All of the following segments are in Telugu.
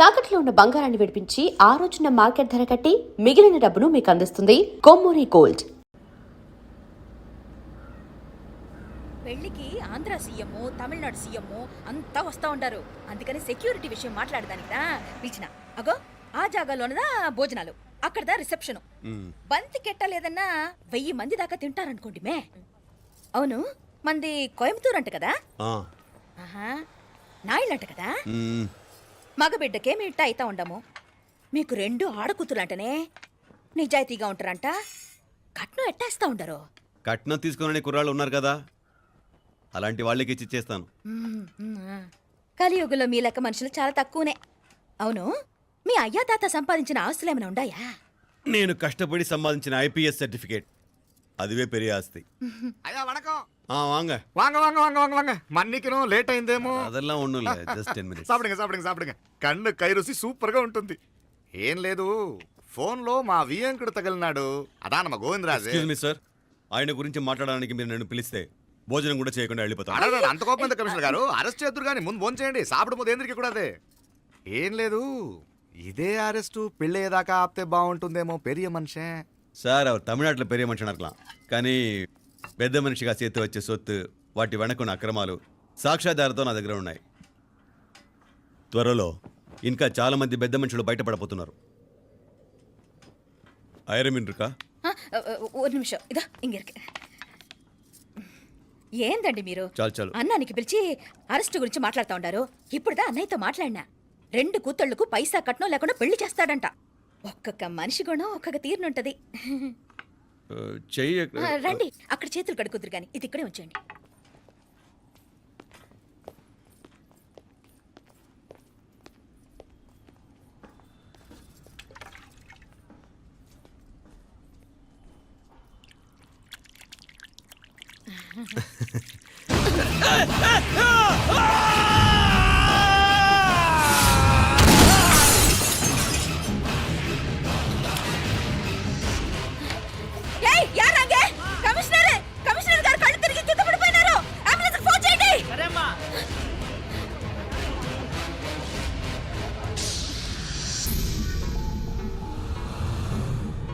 తాకట్లో ఉన్న బంగారాన్ని విడిపించి ఆ రోజున మార్కెట్ ధర కట్టి మిగిలిన డబ్బును మీకు అందిస్తుంది కొమ్మూరి గోల్డ్. పెళ్లికి ఆంధ్ర సీఎం, తమిళనాడు సీఎం అంతా వస్తా ఉంటారు. అందుకని సెక్యూరిటీ విషయం మాట్లాడదానికిదా పిలిచిన. అగో ఆ జాగాలోనదా భోజనాలు, అక్కడదా రిసెప్షన్. బంతి కెట్టలేదన్నా 1000 మంది దాకా తింటారనుకోండి మే. అవును, మంది కోయంబత్తూర్ అంట కదా? ఆహా, నాయుళ్ళంట కదా? మగబిడ్డకేమి ఇట్ట అయితా ఉండము. మీకు 2 ఆడకూతులంటనే నిజాయితీగా ఉంటారంట. కట్నం ఎట్టేస్తా ఉండరు. కట్నం తీసుకునే కుర్రాళ్ళు ఉన్నారు కదా, అలాంటి వాళ్ళకి ఇచ్చేస్తాను. కలియుగంలో మీ లెక్క మనుషులు చాలా తక్కువనే. అవును, మీ అయ్యా తాత సంపాదించిన ఆస్తులు ఏమైనా ఉండాయా? నేను కష్టపడి సంపాదించిన ఐపీఎస్ సర్టిఫికేట్, అదివే పెరియ ఆస్తి. అయ్యా వణకం. வாங்க வாங்க வாங்க வாங்க வாங்க வாங்க மன்னிக்கணும் లేట్ అయిందేమో. அதெல்லாம் ஒண்ணும் இல்ல, just 10 minutes. సాப்பிடுங்க సాப்பிடுங்க సాப்பிடுங்க. కన్ను కై రుచి సూపర్ గా ఉంటుంది. ఏం లేదు, ఫోన్ లో మా వియంకుడు తగిలినాడు, అదా నమ్మ గోవిందరాజు. ఎక్స్క్యూజ్ మీ సార్, ఆయన గురించి మాట్లాడడానికి మీరు నన్ను పిలిస్తే భోజనం కూడా చేయకుండా వెళ్ళిపోతాను. అడగ అంత కోపం ఎంత కమిషనర్ గారు, అరెస్ట్ చేద్దరు కానీ ముందు ఫోన్ చేయండి. సాப்பிடும் పోతే ఎందుకు కూడా అదే. ఏం లేదు, ఇదే అరెస్టు పెళ్ళేదాకా ఆపితే బాగుంటుందేమో. పెరియ మనిషే సార్, அவர் தமிழ்நாட்டில் பெரிய మనిషి అనర్కలాం, కానీ పెద్ద మనిషిగా చేతి వచ్చే సొత్తు, వాటి వెనకున్న అక్రమాలు సాక్ష్యాధారతో నా దగ్గర ఉన్నాయి. త్వరలో ఇంకా చాలా మంది పెద్ద మనుషులు బయటపడబోతున్నారు. ఐరమిన్ రుకా ఒక నిమిషం, ఇదా ఇంక ఇருக்கு. ఏందండి మీరు చాలు అన్నానికి పిలిచి అరెస్ట్ గురించి మాట్లాడుతూ ఉండారు. ఇప్పుడుదా అన్నయ్యతో మాట్లాడినా 2 కూతుళ్లకు పైసా కట్నం లేకుండా పెళ్లి చేస్తాడంట. ఒక్కొక్క మనిషి గుణం ఒక్కొక్క తీరునుంటది. చెయ్యి రండి, అక్కడ చేతులు కడుకుదురు గాని ఇది ఇక్కడే ఉంచండి.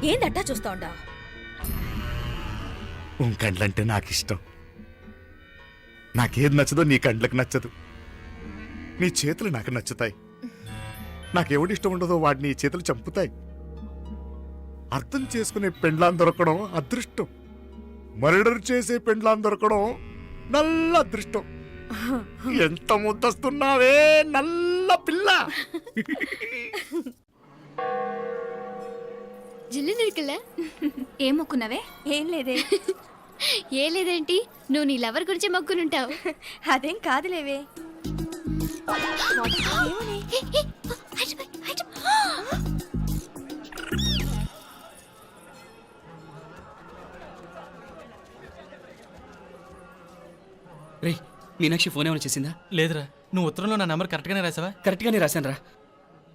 ఏందట్టా చూస్తా ఉండా? కండ్లంటే నాకు ఇష్టం. నాకేది నచ్చదో నీ కండ్లకు నచ్చదు. నీ చేతులు నాకు నచ్చుతాయి. నాకెవడి ఇష్టం ఉండదో వాడిని నీ చేతులు చంపుతాయి. అర్థం చేసుకునే పెండ్లాం దొరకడం అదృష్టం. మర్డర్ చేసే పెండ్లాం దొరకడం నల్ల అదృష్టం. ఎంత ముద్దస్తున్నావే నల్ల పిల్ల. జిల్లి నిరికిలే. ఏం మొక్కున్నావే? ఏం లేదే. ఏ లేదేంటి, నువ్వు నీ లవర్ గురించి మొక్కునుంటావు. అదేం కాదులేవే. రే, మీనాక్షి ఫోన్ ఏమైనా చేసిందా? లేదురా. నువ్వు ఉత్తరంలో నా నెంబర్ కరెక్ట్గానే రాసావా? కరెక్ట్గానే రాశాను రా.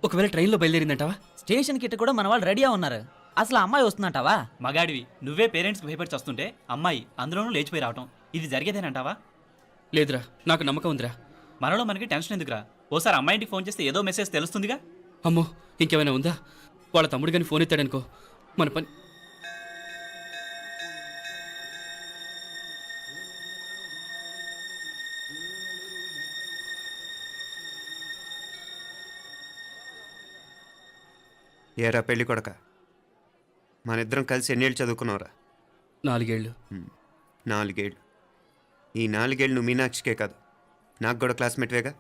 ఒకవేళ ట్రైన్లో బయలుదేరిందంటావా? స్టేషన్ కిட்ட కూడా మన వాళ్ళు రెడీగా ఉన్నారు. అసలు అమ్మాయి వస్తుందంటావా? మగాడివి నువ్వే పేరెంట్స్కి భయపడి వస్తుంటే అమ్మాయి అందులోనూ లేచిపోయి రావటం ఇది జరిగేదేనంటావా? లేదురా, నాకు నమ్మకం ఉందిరా. మనలో మనకి టెన్షన్ ఎందుకురా? ఓసారి అమ్మాయింటికి ఫోన్ చేస్తే ఏదో మెసేజ్ తెలుస్తుందిగా. అమ్మో, ఇంకేమైనా ఉందా? వాళ్ళ తమ్ముడు కానీ ఫోన్ ఎత్తాడనుకో, మన పని. ఏరా పెళ్ళి కొడక, మన ఇద్దరం కలిసి ఎన్నేళ్ళు చదువుకున్నావురా? 4 ఏళ్ళు. 4 ఏళ్ళు. ఈ 4 ఏళ్ళు నువ్వు మీనాక్షికే కాదు, నాకు కూడా క్లాస్మేట్వేగా.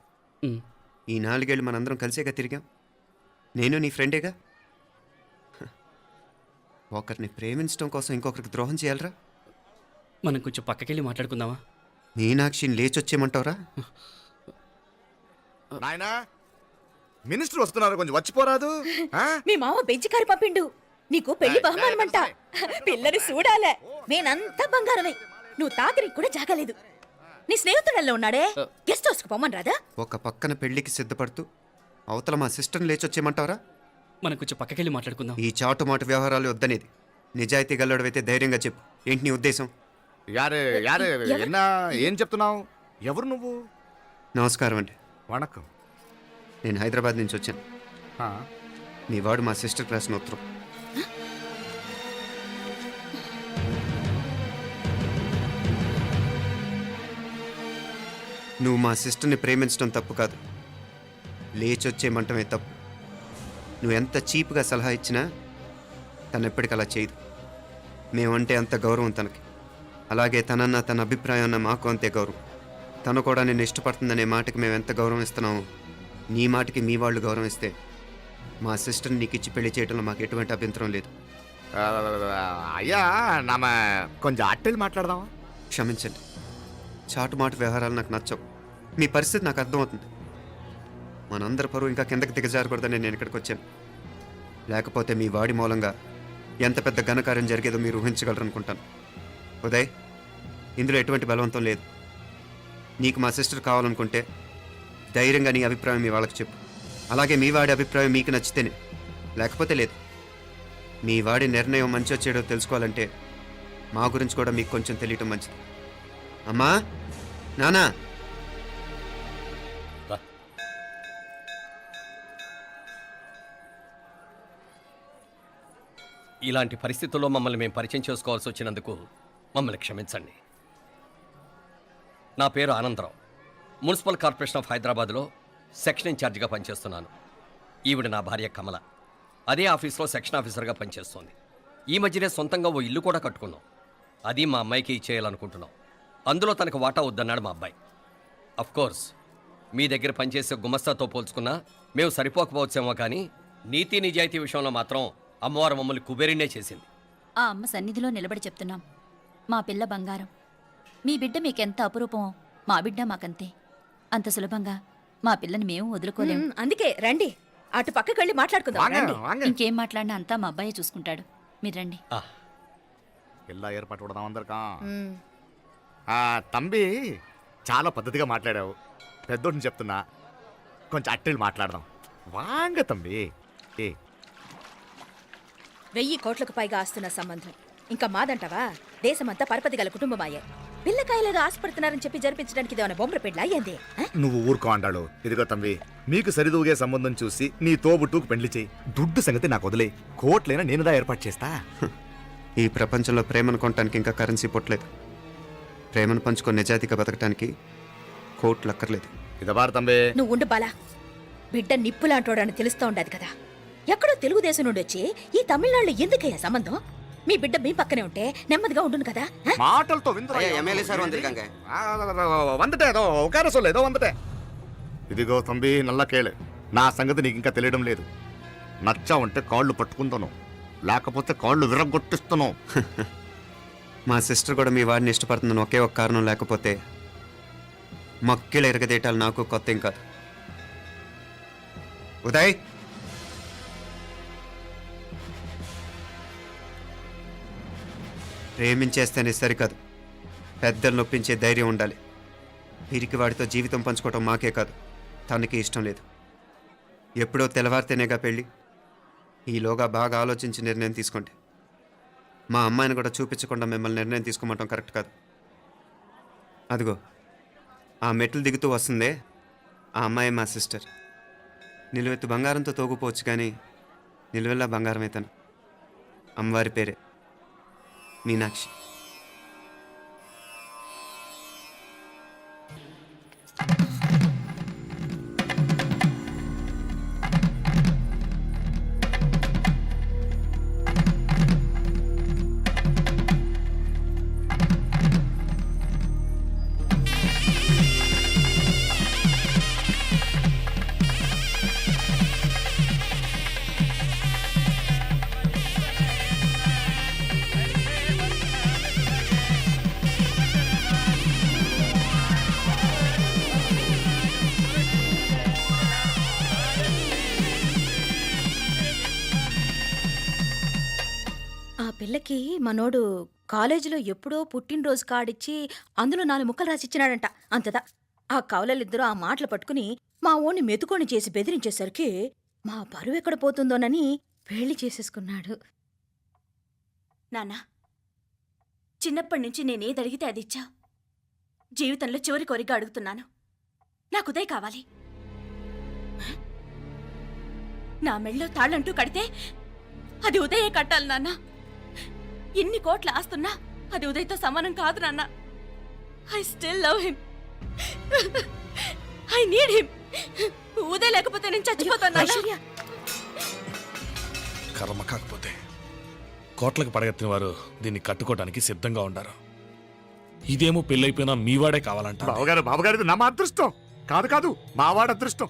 ఈ 4 ఏళ్ళు మనందరం కలిసేగా తిరిగాం. నేను నీ ఫ్రెండేగా. ఒకరిని ప్రేమించడం కోసం ఇంకొకరికి ద్రోహం చేయాలరా? మనం కొంచెం పక్కకెళ్ళి మాట్లాడుకుందామా? మీనాక్షిని లేచొచ్చేయమంటావురా? నాయనా, మినిస్టర్ వస్తున్నారు, కొంచెం వచ్చిపోరాదు. మీ మామ బెంచి కారు పంపిండు. నీకు పెళ్లి బహుమానమంట. పిల్లని చూడాలే. నేనంతా బంగారమే. నువ్వు తాకరికి కూడా జాగలేదు. నీ స్నేహితుడల్లో ఉన్నాడే, గెస్ట్ హౌస్కి పొమ్మని రాదా? ఒక పక్కన పెళ్లికి సిద్ధపడుతూ అవతల మా సిస్టర్ని లేచొచ్చేయమంటావురా? మనం కొంచెం పక్కకెళ్ళి మాట్లాడుకుందాం. ఈ చాటుమాటు వ్యవహారాలు వద్దనేది. నిజాయితీ గల్లడవైతే ధైర్యంగా చెప్పు, ఏంటి నీ ఉద్దేశం? యారే యారే ఎన్నా ఏం చెప్తున్నావు? ఎవరు నువ్వు? నమస్కారం అండి. వణకం. నేను హైదరాబాద్ నుంచి వచ్చాను. ఆ, మీ వాడు మా సిస్టర్ రాసిన ఉత్తరం. నువ్వు మా సిస్టర్ని ప్రేమించడం తప్పు కాదు, లేచొచ్చేయమంటమే తప్పు. నువ్వు ఎంత చీప్గా సలహా ఇచ్చినా తను ఎప్పటికీ అలా చేయదు. మేమంటే అంత గౌరవం తనకి, అలాగే తనన్న తన అభిప్రాయం అన్న మాకు అంతే గౌరవం. తను కూడా నేను ఇష్టపడుతుందనే మాటకి మేము ఎంత గౌరవం ఇస్తున్నామో నీ మాటకి మీ వాళ్ళు గౌరవం ఇస్తే మా సిస్టర్ని నీకు ఇచ్చి పెళ్లి చేయడంలో మాకు ఎటువంటి అభ్యంతరం లేదు. అయ్యా నామ కొంచెం అట్టెలు మాట్లాడదామా? క్షమించండి, చాటుమాటు వ్యవహారాలు నాకు నచ్చవు. మీ పరిస్థితి నాకు అర్థమవుతుంది. మనందరి పరువు ఇంకా కిందకి దిగజారకూడదని నేను ఇక్కడికి వచ్చాను. లేకపోతే మీ వాడి మూలంగా ఎంత పెద్ద ఘనకార్యం జరిగేదో మీరు ఊహించగలరు అనుకుంటాను. ఉదయ్, ఇందులో ఎటువంటి బలవంతం లేదు. నీకు మా సిస్టర్ కావాలనుకుంటే ధైర్యంగా నీ అభిప్రాయం మీ వాళ్ళకి చెప్పు. అలాగే మీ వాడి అభిప్రాయం మీకు నచ్చితేనే, లేకపోతే లేదు. మీ వాడి నిర్ణయం మంచో చెడో తెలుసుకోవాలంటే మా గురించి కూడా మీకు కొంచెం తెలియటం మంచిది. అమ్మా, నానా, ఇలాంటి పరిస్థితుల్లో మమ్మల్ని మేము పరిచయం చేసుకోవాల్సి వచ్చినందుకు మమ్మల్ని క్షమించండి. నా పేరు ఆనందరావు. మున్సిపల్ కార్పొరేషన్ ఆఫ్ హైదరాబాద్లో సెక్షన్ ఇన్ఛార్జిగా పనిచేస్తున్నాను. ఈవిడ నా భార్య కమల. అదే ఆఫీస్లో సెక్షన్ ఆఫీసర్గా పనిచేస్తోంది. ఈ మధ్యనే సొంతంగా ఓ ఇల్లు కూడా కట్టుకున్నాం. అది మా అమ్మాయికి ఇచ్చేయాలనుకుంటున్నాం. అందులో తనకు వాటా వద్దన్నాడు మా అబ్బాయి. కోర్స్ మీ దగ్గర పనిచేసే గుమస్తాతో పోల్చుకున్నా మేము సరిపోకపోవచ్చేమో, కానీ నీతి నిజాయితీ విషయంలో మాత్రం అమ్మవారు మమ్మల్ని కుబేరినే చేసింది. ఆ అమ్మ సన్నిధిలో నిలబడి చెప్తున్నాం, మా పిల్ల బంగారం. మీ బిడ్డ మీకెంత అపురూపమో మా బిడ్డ మాకంతే. అంత సులభంగా మా పిల్లని మేము వదులుకోలేము. అందుకే రండి, అటు పక్కకి వెళ్ళి మాట్లాడుకుందాం. వాంగ, రండి. వాంగ. ఇంకేం మాట్లాడినా అంతా మా అబ్బాయే చూసుకుంటాడు. మీరు రండి. ఎలా ఏర్పాటు కొడదాం అందరికా? మ్, తంబి చాలా పద్ధతిగా మాట్లాడావు. పెద్దోడిని చెప్తున్నా, కొంచెం అట్టెలు మాట్లాడదాం. వాంగ తంబి. 1000 కోట్లకు పైగా ఆస్తున్న సంబంధం ఇంకా మాదంటావా? దేశమంతా పరపతి గల కుటుంబమాయే. పిల్లకాయలేదో ఆశపడుతున్నారని చెప్పి జరిపించడానికి ఇదేమైనా బొమ్మర పెళ్ళి అయ్యింది? నువ్వు ఊరుకో అండాడు. ఇదిగో తంబి, మీకు సరిదూగే సంబంధం చూసి నీ తోబుట్టుకు పెళ్లి చేయి. దుడ్డు సంగతి నాకు వదిలే. కోట్లైనా నేనుదా ఏర్పాటు చేస్తా. ఈ ప్రపంచంలో ప్రేమను కొనడానికి ఇంకా కరెన్సీ పుట్టలేదు. ప్రేమను పంచుకొని నిజాయితీగా బతకడానికి కోట్లు అక్కర్లేదు. ఇదబారు తంబి. నువ్వు ఉండు బాలా. బిడ్డ నిప్పులాంటోడని తెలుస్తూ ఉండదు కదా. ఎక్కడో తెలుగుదేశం నుండి వచ్చి ఈ తమిళనాడులో ఎందుకయ్యా సంబంధం? మీ బిడ్డ మీ పక్కనే ఉంటే నెమ్మదిగా ఉండును కదా. మాటలతో వందటే ఏదో ఒక రసం లేదో వందటే. ఇదిగో తంబి, నల్ల కేళే, నా సంగతి నీకు ఇంకా తెలియడం లేదు. నచ్చా ఉంటే కాళ్ళు పట్టుకుంటాను, లేకపోతే కాళ్ళు విరగొట్టిస్తాను. మా సిస్టర్ కూడా మీ వాడిని ఇష్టపడుతుందని ఒకే ఒక కారణం లేకపోతే మక్కిళ్ళ ఎరగదేయటాలు నాకు కొత్త ఏం కాదు. ఉదయ్, ప్రేమించేస్తేనే సరికాదు, పెద్దలు నొప్పించే ధైర్యం ఉండాలి. వీరికి వాడితో జీవితం పంచుకోవటం మాకే కాదు, తనకి ఇష్టం లేదు. ఎప్పుడో తెల్లవారితేనేగా పెళ్ళి. ఈలోగా బాగా ఆలోచించి నిర్ణయం తీసుకోండి. మా అమ్మాయిని కూడా చూపించకుండా మిమ్మల్ని నిర్ణయం తీసుకోమంటాం కరెక్ట్ కాదు. అదిగో ఆ మెట్లు దిగుతూ వస్తుందే, ఆ అమ్మాయి మా సిస్టర్. నిలువెత్తు బంగారంతో తోగుపోవచ్చు, కానీ నిలువెల్లా బంగారం అవుతాను. అమ్మవారి పేరే మీనాక్షి. ఆ పిల్లకి మనోడు కాలేజీలో ఎప్పుడో పుట్టినరోజు కార్డిచ్చి అందులో 4 ముక్కలు రాసిచ్చినాడంట. అంతదా ఆ కవలలిద్దరూ ఆ మాటలు పట్టుకుని మా ఓణ్ణి మెతుకొని చేసి బెదిరించేసరికి మా పరువు ఎక్కడ పోతుందోనని పెళ్లి చేసేసుకున్నాడు. నాన్నా, చిన్నప్పటి నుంచి నేనేది అడిగితే అది ఇచ్చావు. జీవితంలో చివరి కోరిక అడుగుతున్నాను, నాకు ఉదయ్ కావాలి. నా మెళ్ళో తాళ్ళంటూ కడితే అది ఉదయే కట్టాలి నాన్న. ఇన్ని కోట్ల ఆస్తున్నా అది ఉదయ్తో సమానం కాదు నాన్న. I still love him. I need him. Uday లేకపోతే నేను చచ్చిపోతాను నాన్న. కర్మ కాకపోతే కోట్లకు పడగెత్తిన వారు దీన్ని కట్టుకోవడానికి సిద్ధంగా ఉండారు. ఇదేమో పెళ్ళైపోయినా మీవాడే కావాలంట. బావగారు నా మా అదృష్టం కాదు కాదు మావాడి అదృష్టం.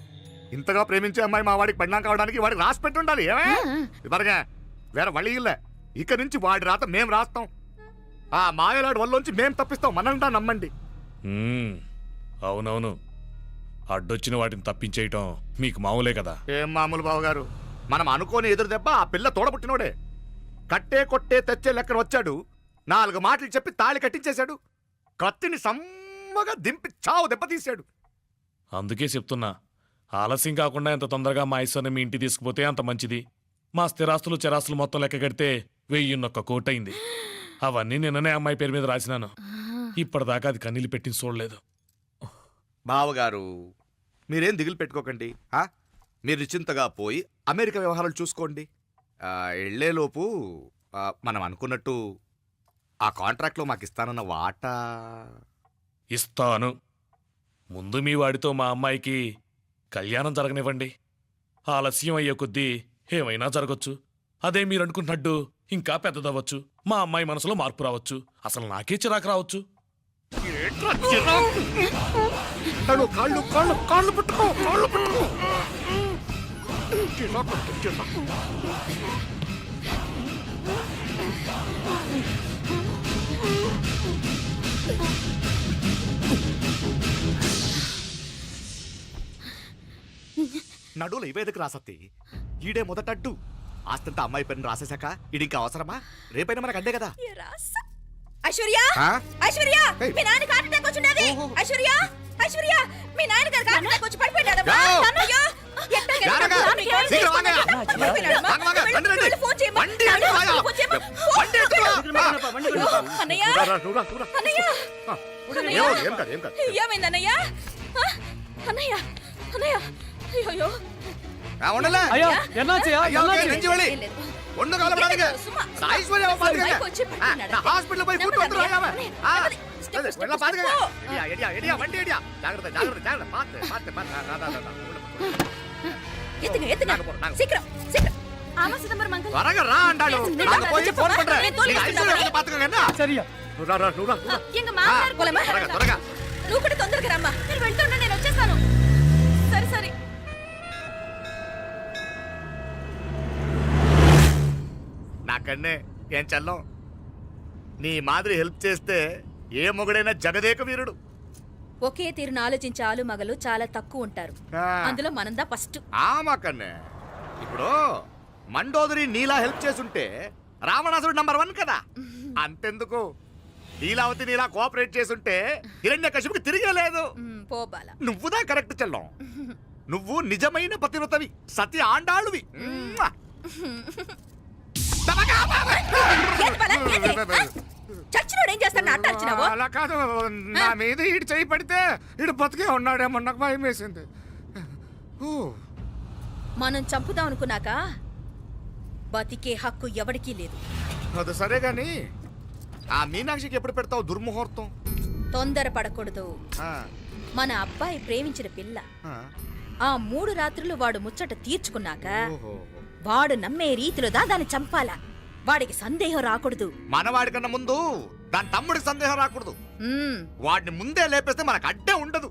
ఇంతగా ప్రేమించే అమ్మాయి మా వాడికి పడినా కావడానికి వాడికి రాసి పెట్టి ఉండాలి. ఏమే ఇదివరగా వేరే వళ్ళీ ఇల్లే. ఇక నుంచి వాడి రాత మేం రాస్తాం. ఆ మాయలాడి వల్లోంచి మేం తప్పిస్తాం. మనంటా నమ్మండి. అవునవును, అడ్డొచ్చిన వాటిని తప్పించేయటం మీకు మామూలే కదా. ఏం మామూలు బావగారు, మనం అనుకోని ఎదురు దెబ్బ ఆ పిల్ల తోడబుట్టినోడే. కట్టే కొట్టే తెచ్చే లెక్కన వచ్చాడు. 4 మాటలు చెప్పి తాళి కట్టించేశాడు. కత్తిని సమ్మగా దింపి చావు దెబ్బతీశాడు. అందుకే చెప్తున్నా, ఆలస్యం కాకుండా ఎంత తొందరగా మా ఐశ్వర్యం మీ ఇంటికి తీసుకుపోతే అంత మంచిది. మా స్థిరాస్తులు చిరాస్తులు మొత్తం లెక్క కడితే 1001 కోటైంది. అవన్నీ నిన్ననే అమ్మాయి పేరు మీద రాసినాను. ఇప్పటిదాకా అది కన్నీళ్ళు పెట్టి చూడలేదు. బావగారు మీరేం దిగులు పెట్టుకోకండి. మీరు నిశ్చింతగా పోయి అమెరికా వ్యవహారాలు చూసుకోండి. వెళ్లేలోపు మనం అనుకున్నట్టు ఆ కాంట్రాక్ట్లో మాకు ఇస్తానన్న వాటా ఇస్తాను. ముందు మీ వాడితో మా అమ్మాయికి కళ్యాణం జరగనివ్వండి. ఆలస్యం అయ్యే కొద్దీ ఏమైనా జరగచ్చు. అదే మీరు అనుకుంటున్నట్టు ఇంకా పెద్దదవ్వచ్చు. మా అమ్మాయి మనసులో మార్పు రావచ్చు. అసలు నాకే చిరాకు రావచ్చు. కాళ్ళు కాళ్ళు కాళ్ళు పట్టుకో, కాళ్ళు పట్టుకో. నడువులు ఇవేదకు రాసత్తి. ఈడే మొదటడ్డు. ఆస్తంతా అమ్మాయి పని రాసేశాక ఈడింకా అవసరమా? రేపైనా మనకు అడ్డే కదా. ఐశ్వర్య, ఐశ్వర్య, మీ నాన్న హార్ట్ అటాక్ వచ్చినది. ఐశ్వర్య, ఐశ్వర్య, మీ నాన్న గారు హార్ట్ అటాక్ వచ్చి పడిపోయాడమ్మా. అయ్యో, ఏమైందన్నయ్య? అన్నయ్య, అన్నయ్య, అయ్యో హాస్పిటల్ పోయి త్వరగా రా అంటాడు. నువ్వు కూడా తొందరగా రమ్మా. నేను వెళ్తున్నా, నేను వచ్చేస్తాను. సరే సరే. నాకన్నే ఏం చల్లం. నీ మాదిరి హెల్ప్ చేస్తే ఏ మొగుడైనా జగదేక వీరుడు. ఒకే తీరును ఆలోచించే ఆలు మగలు చాలా తక్కువ ఉంటారు. అందులో మనందా ఫస్ట్. మాకన్నే ఇప్పుడు మండోదరి నీలా హెల్ప్ చేసుంటే రావణాసుడు నంబర్ 1 కదా. అంతెందుకు, నీలావతి నీలా కోఆపరేట్ చేసుంటే హిరణ్యకశిపుకి తిరిగే లేదు. పోబాల, నువ్వుదా కరెక్ట్ చెల్లం. నువ్వు నిజమైన పతివ్రతవి, సతి ఆండాళువి. చచ్చినోడు ఏం చేస్తాడు? అట్టాల్చినావు. అలా కాదు, నా మీద ఈడు చేయి పడితే ఈడు బతికే ఉన్నాడేమో నాకు భయం వేసింది. మనం చంపుదాం అనుకున్నాక బతికే హక్కు ఎవరికీ లేదు. అది సరే గాని ఆ మీనాక్షికి ఎప్పుడు పెడతావు దుర్ముహూర్తం? తొందర పడకూడదు. మన అబ్బాయి ప్రేమించిన పిల్ల ఆ 3 రాత్రులు వాడు ముచ్చట తీర్చుకున్నాక వాడు నమ్మే రీతిలో దాన్ని చంపాలా. వాడికి సందేహం రాకూడదు. మనవాడి కన్నా ముందు దాని తమ్ముడికి సందేహం రాకూడదు. వాడిని ముందే లేపేస్తే మనకు అడ్డే ఉండదు.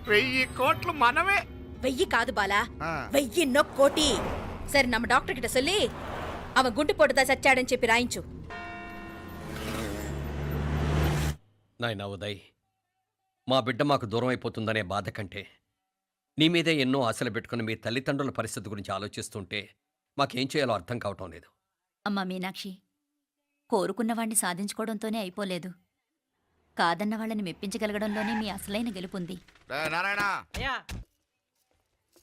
1000 కోట్లు మనమే. 1000 కాదు బాలా, 1000 కోటి. సరే, నమ్మ డాక్టర్ కిட்ட சொல்லி அவன் గుండు పొట్టుదా చచ్చాడని చెప్పి రాయించు. నాయనా ఉదయ్, మా బిడ్డ మాకు దూరం అయిపోతుందనే బాధ కంటే నీ మీదే ఎన్నో ఆశలు పెట్టుకుని మీ తల్లిదండ్రుల పరిస్థితి గురించి ఆలోచిస్తుంటే మాకేం చేయాలో అర్థం కావటం లేదు. అమ్మా మీనాక్షి, కోరుకున్నవాణ్ణి సాధించుకోవడంతోనే అయిపోలేదు. కాదన్న వాళ్ళని మెప్పించగలగడంలోనే మీ అసలైన గెలుపుంది. నారాయణ,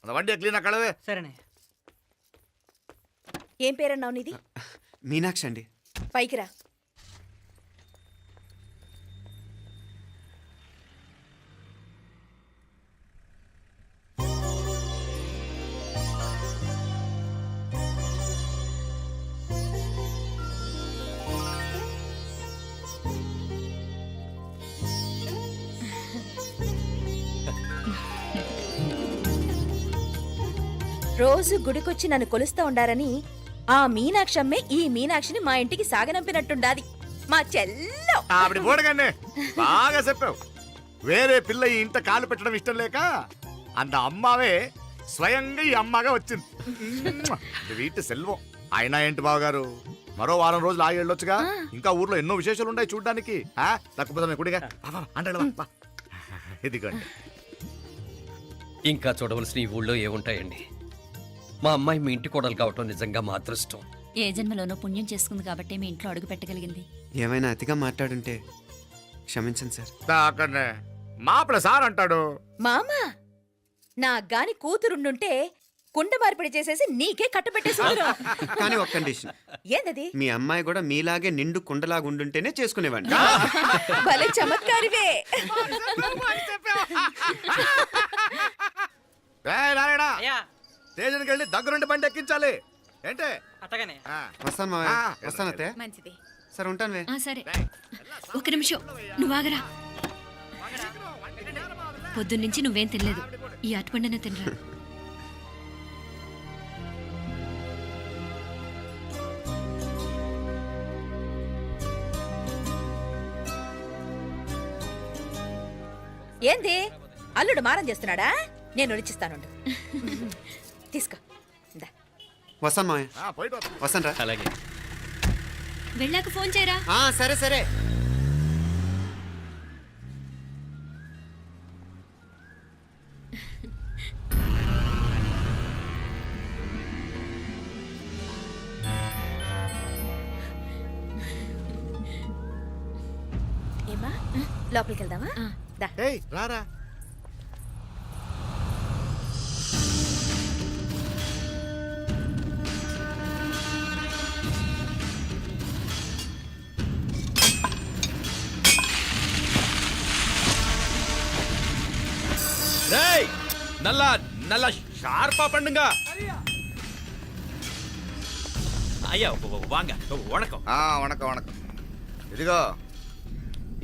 వండి క్లీన్ కళవే. సరేనే. ఏం పేరన్నావు నీది? మీనాక్షి అండి. పైకి రా. రోజు గుడికొచ్చి నన్ను కొలుస్తా ఉండారని ఆ మీనాక్షమ్మే ఈ మీనాక్షిని మా ఇంటికి సాగనంపినట్టుండాది మా చెల్లో. ఆవిడ బోడగానే బాగా చెప్పావు. వేరే పిల్ల ఈ ఇంట కాలు పెట్టడం ఇష్టం లేక అంత అమ్మావే స్వయంగా ఈ అమ్మగా వచ్చింది. వీటి సెల్వం. అయినా ఏంటి బావగారు, మరో వారం రోజులు ఆగి వెళ్ళొచ్చుగా. ఇంకా ఊర్లో ఎన్నో విశేషాలు ఉన్నాయి చూడ్డానికి. తక్కువ కుడిగా అంటే ఇదిగోండి. ఇంకా చూడవలసిన ఈ ఊళ్ళో ఏముంటాయండి? మా అమ్మాయి మీ ఇంటి కోడలు కావటం నిజంగా మా అదృష్టం. ఏ జన్మలోనో పుణ్యం చేసుకుంది కాబట్టి మీ ఇంట్లో అడుగు పెట్టగలిగింది. ఏమైనా అతిగా మాట్లాడుంటే క్షమించండి సార్. అక్కడనే మాపల సార్ అంటాడు. మామా నా గాని కూతురుండుంటే కుండ మార్పిడి చేసేసి నీకే కట్టబెట్టేసి కానీ ఒక కండిషన్. ఏందది? మీ అమ్మాయి కూడా మీలాగే నిండు కుండలాగా ఉండుంటేనే చేసుకునేవాడిని. భలే చమత్కారివే. స్టేషన్కి వెళ్ళి దగ్గరుండి బండి ఎక్కించాలి. ఏంటే అట్టగానే వస్తాను మావయ్య. వస్తాను అత్తయ్య. మంచిది. సరే ఉంటాను. సరే ఒక నిమిషం నువ్వు ఆగరా. పొద్దున్నుంచి నువ్వేం తినలేదు. ఈ అటుపండనే తినరా. ఏంది అల్లుడు మారం చేస్తున్నాడా? నేను రుచిస్తానుండు. తీసుకో. ఇందా. వస్తాను మావయ్య. వస్తాను రా. అలాగే. వెళ్ళాక ఫోన్ చేయరా. సరే సరే. ఏమా లోపలికి వెళ్దామా? దా. ఏయ్ రారా. రేయ్ నల్ల నల్ల షార్పా పండుగ. అయ్యా వాంగ వణకం. వణకం వణకం. ఇదిగో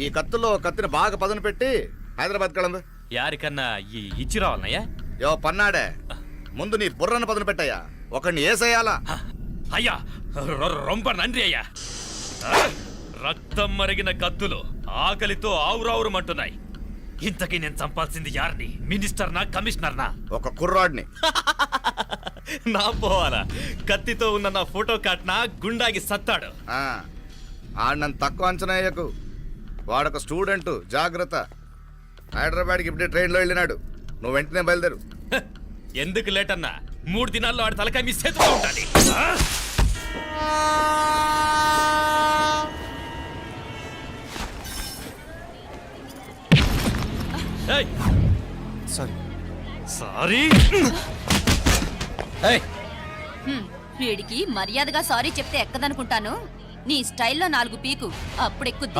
ఈ కత్తుల్లో కత్తిని బాగా పదును పెట్టి హైదరాబాద్ కళందు. యారికన్నా ఇచ్చి రావాలన్నయ్యా. యో పన్నాడే, ముందు నీ బుర్రను పదును పెట్టయ్యా. ఒకడిని ఏసేయాలా? అయ్యా రొంప నంది అయ్యా. రక్తం మరిగిన కత్తులు ఆకలితో ఆవురావురమంటున్నాయి. ఇంతకీ నేను చంపాల్సింది యారిని? మినిస్టర్నా కమిషనర్నా? ఒక కుర్రాడిని. నా పోవాలా? కత్తితో ఉన్న నా ఫోటో కాట్నా గుండాగి సత్తాడు. ఆడినంత తక్కువ అంచనా వేయకు. వాడొక స్టూడెంట్, జాగ్రత్త. హైదరాబాద్కి ఇప్పుడే ట్రైన్లో వెళ్ళినాడు. నువ్వు వెంటనే బయలుదేరు. ఎందుకు లేట్ అన్నా? 3 దినాల్లో ఆడి తలకాయ మీ చేతిలో ఉండాలి. సారీ. సారీ. వీడికి మర్యాదగా సారీ చెప్తే ఎక్కదనుకుంటాను. నీ స్టైల్లో 4 పీకు అప్పుడు ఎక్కుద్ది.